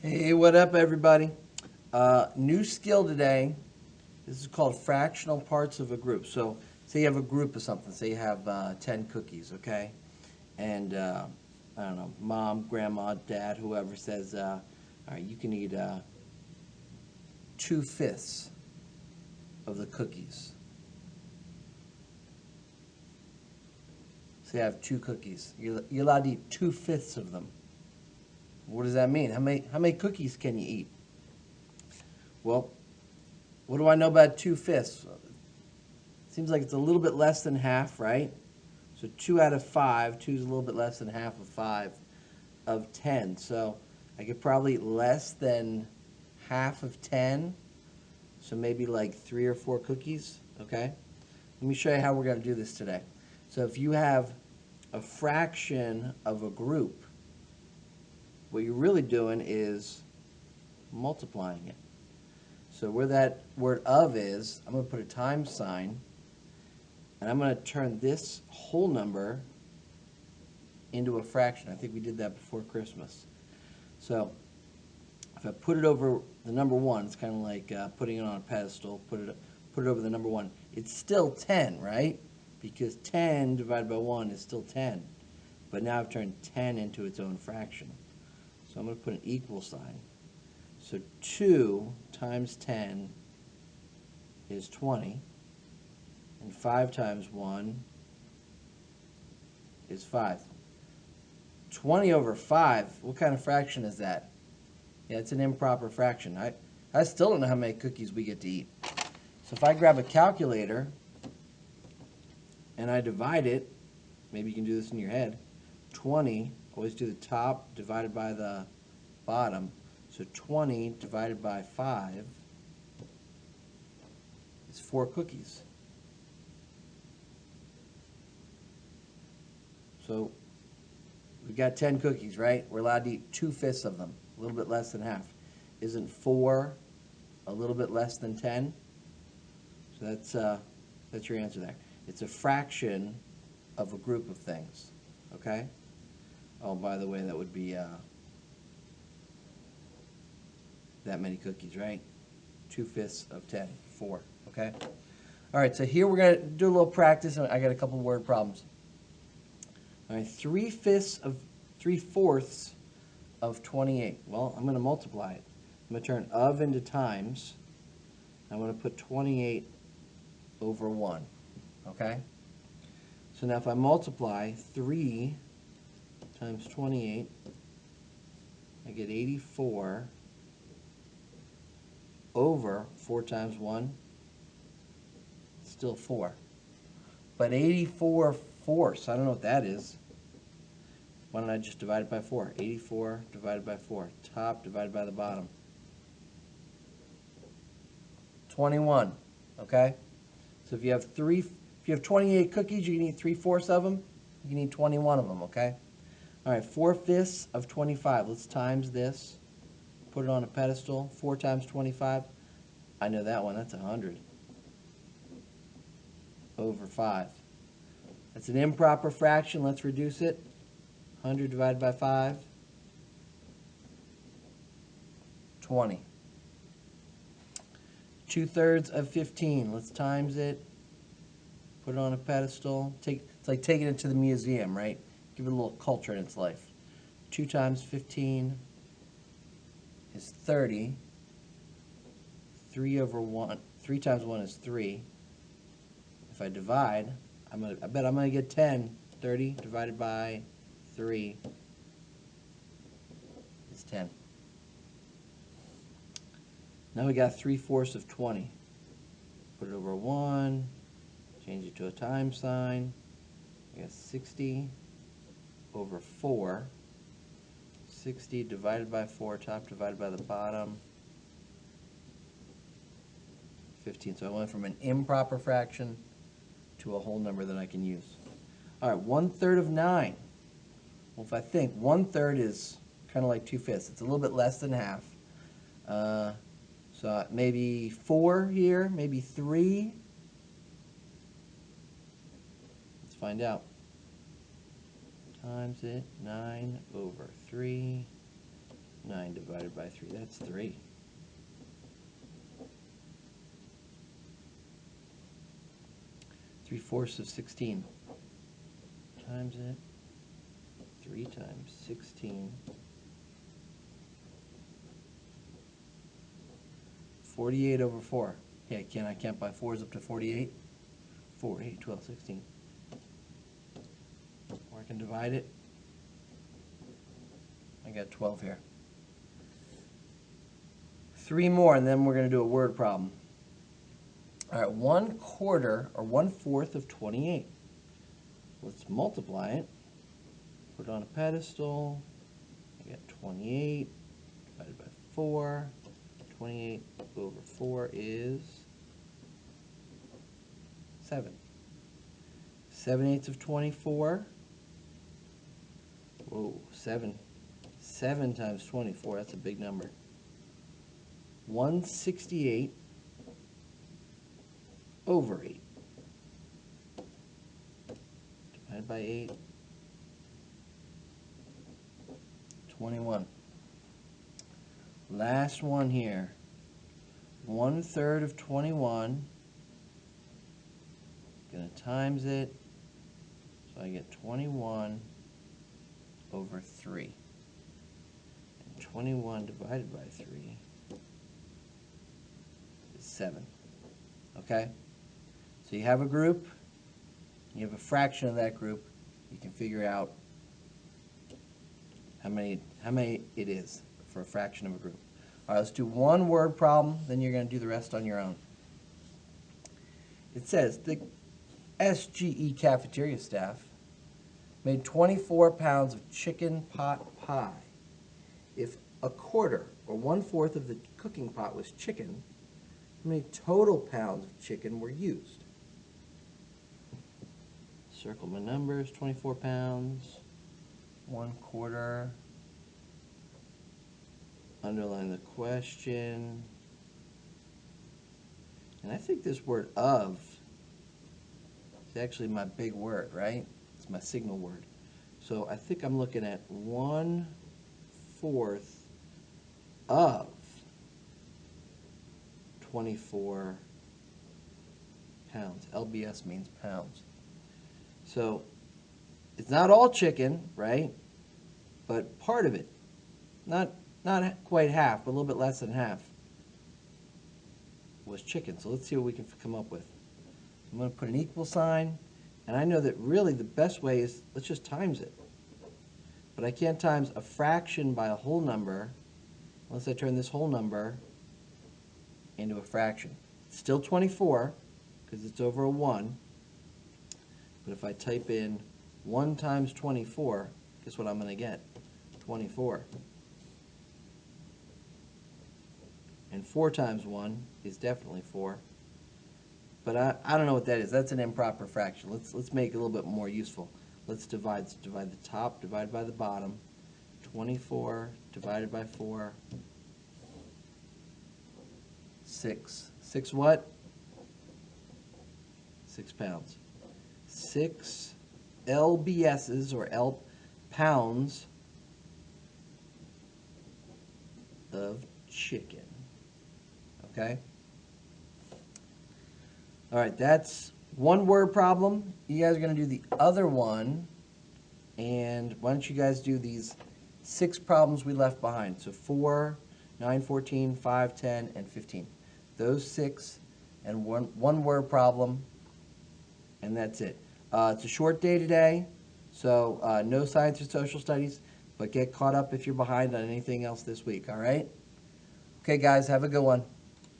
Hey, what up, everybody? New skill today. This is called fractional parts of a group. So, say you have a group of something. Say you have 10 cookies, okay? And I don't know, mom, grandma, dad, whoever says, all right, you can eat 2/5 of the cookies. Say I have 2 cookies. You're allowed to eat 2/5 of them. What does that mean? How many cookies can you eat? Well, what do I know about 2/5? Seems like it's a little bit less than half, right? So 2 out of 5, 2 is a little bit less than half of 5 of 10. So I could probably eat less than half of 10. So maybe like 3 or 4 cookies, okay? Let me show you how we're going to do this today. So if you have a fraction of a group, what you're really doing is multiplying it. So where that word of is, I'm going to put a times sign, and I'm going to turn this whole number into a fraction. I think we did that before Christmas. So if I put it over the number 1, it's kind of like putting it on a pedestal, put it over the number 1. It's still 10, right? Because 10 divided by 1 is still 10. But now I've turned 10 into its own fraction. So I'm going to put an equal sign. So 2 times 10 is 20. And 5 times 1 is 5. 20 over 5, what kind of fraction is that? Yeah, it's an improper fraction. I still don't know how many cookies we get to eat. So if I grab a calculator and I divide it, maybe you can do this in your head, 20, always do the top divided by the bottom. So 20 divided by 5 is 4 cookies. So we've got 10 cookies, right? We're allowed to eat 2/5 of them, a little bit less than half. Isn't 4 a little bit less than 10? So that's your answer there. It's a fraction of a group of things, okay? Oh, by the way, that would be that many cookies, right? 2/5 of 10, 4, okay? All right, so here we're going to do a little practice. I got a couple word problems. All right, 3/4 of 28. Well, I'm going to multiply it. I'm going to turn of into times. I'm going to put 28 over 1, okay? So now if I multiply 3 times 28, I get 84 over 4 times 1, still 4. But 84 fourths, I don't know what that is. Why don't I just divide it by 4? 84 divided by 4, top divided by the bottom. 21, okay? So if you have 28 cookies, you can eat 3/4 of them. You can eat 21 of them, okay? All right, 4/5 of 25. Let's times this. Put it on a pedestal. 4 times 25. I know that one. That's 100 over 5. That's an improper fraction. Let's reduce it. 100 divided by 5. 20. 2/3 of 15. Let's times it. Put it on a pedestal. It's like taking it to the museum, right? Give it a little culture in its life. 2 times 15 is 30. 3 over 1. 3 times 1 is 3. If I divide, I bet I'm going to get 10. 30 divided by 3 is 10. Now we got 3/4 of 20. Put it over 1. Change it to a times sign. We got 60 over 4. 60 divided by 4, top divided by the bottom. 15. So I went from an improper fraction to a whole number that I can use. All right, 1/3 of 9. Well, if I think 1/3 is kind of like 2/5, it's a little bit less than half. So maybe 4 here, maybe 3. Let's find out. Times it, 9 over 3. 9 divided by 3, that's 3. Three-fourths of 16 times it. 3 times 16. 48 over 4. Yeah, I can't buy 4s up to 48? 4, 8, 12, 16. Or I can divide it. I got 12 here. 3 more, and then we're going to do a word problem. All right, 1/4 or 1/4 of 28. Let's multiply it. Put it on a pedestal. I get 28 divided by 4. 28 over 4 is 7. 7/8 of 24. Whoa, 7. 7 times 24, that's a big number. 168 over 8. Divided by 8. 21. Last one here. 1/3 of 21. Gonna times it. So I get 21 over 3. And 21 divided by 3 is 7. Okay? So you have a group, you have a fraction of that group, you can figure out how many it is for a fraction of a group. All right, let's do one word problem, then you're going to do the rest on your own. It says the SGE cafeteria staff made 24 pounds of chicken pot pie. If 1/4 or 1/4 of the cooking pot was chicken, how many total pounds of chicken were used? Circle my numbers, 24 pounds, 1/4. Underline the question. And I think this word of is actually my big word, right? It's my signal word. So I think I'm looking at 1/4 of 24 pounds. LBS means pounds. So it's not all chicken, right? But part of it, not quite half, but a little bit less than half, was chicken. So let's see what we can come up with. I'm going to put an equal sign, and I know that really the best way is let's just times it. But I can't times a fraction by a whole number unless I turn this whole number into a fraction. It's still 24 because it's over a 1. But if I type in 1 times 24, guess what I'm going to get? 24. And 4 times 1 is definitely 4. But I don't know what that is. That's an improper fraction. Let's make it a little bit more useful. Let's divide the top divided by the bottom. 24 divided by 4. 6. 6 what? 6 pounds. 6 lbs's or pounds of chicken. Okay? All right, that's one word problem. You guys are going to do the other one. And why don't you guys do these 6 problems we left behind? So 4, 9, 14, 5, 10, and 15. Those 6 and one word problem, and that's it. It's a short day today, so no science or social studies, but get caught up if you're behind on anything else this week, all right? Okay, guys, have a good one.